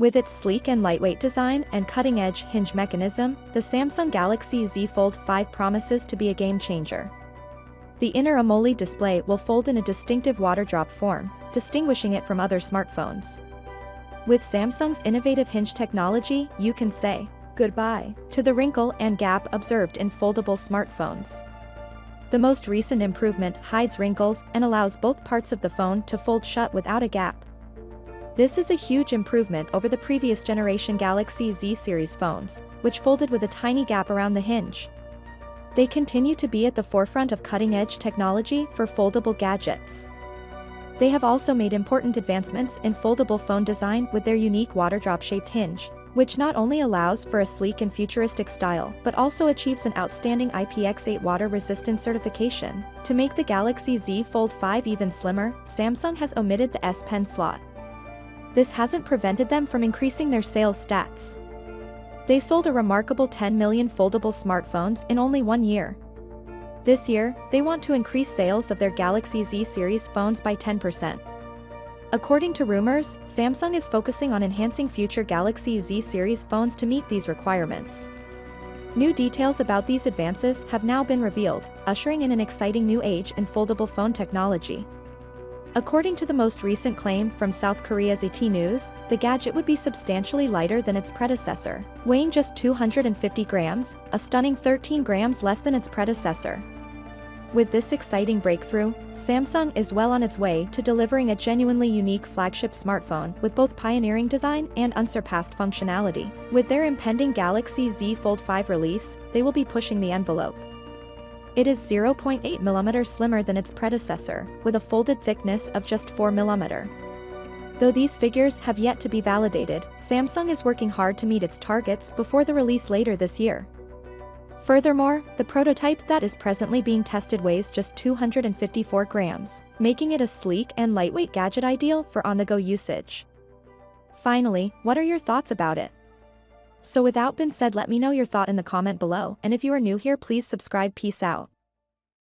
With its sleek and lightweight design and cutting-edge hinge mechanism, the Samsung Galaxy Z Fold 5 promises to be a game-changer. The inner AMOLED display will fold in a distinctive water drop form, distinguishing it from other smartphones. With Samsung's innovative hinge technology, you can say goodbye to the wrinkle and gap observed in foldable smartphones. The most recent improvement hides wrinkles and allows both parts of the phone to fold shut without a gap. This is a huge improvement over the previous generation Galaxy Z series phones, which folded with a tiny gap around the hinge. They continue to be at the forefront of cutting-edge technology for foldable gadgets. They have also made important advancements in foldable phone design with their unique water drop-shaped hinge, which not only allows for a sleek and futuristic style but also achieves an outstanding IPX8 water-resistant certification. To make the Galaxy Z Fold 5 even slimmer, Samsung has omitted the S Pen slot. This hasn't prevented them from increasing their sales stats. They sold a remarkable 10 million foldable smartphones in only 1 year. This year, they want to increase sales of their Galaxy Z series phones by 10%. According to rumors, Samsung is focusing on enhancing future Galaxy Z series phones to meet these requirements. New details about these advances have now been revealed, ushering in an exciting new age in foldable phone technology. According to the most recent claim from South Korea's ET News, the gadget would be substantially lighter than its predecessor, weighing just 250 grams, a stunning 13 grams less than its predecessor. With this exciting breakthrough, Samsung is well on its way to delivering a genuinely unique flagship smartphone with both pioneering design and unsurpassed functionality. With their impending Galaxy Z Fold 5 release, they will be pushing the envelope. It is 0.8 mm slimmer than its predecessor, with a folded thickness of just 4 mm. Though these figures have yet to be validated, Samsung is working hard to meet its targets before the release later this year. Furthermore, the prototype that is presently being tested weighs just 254 grams, making it a sleek and lightweight gadget ideal for on-the-go usage. Finally, what are your thoughts about it? So without being said, let me know your thought in the comment below, and if you are new here, please subscribe. Peace out.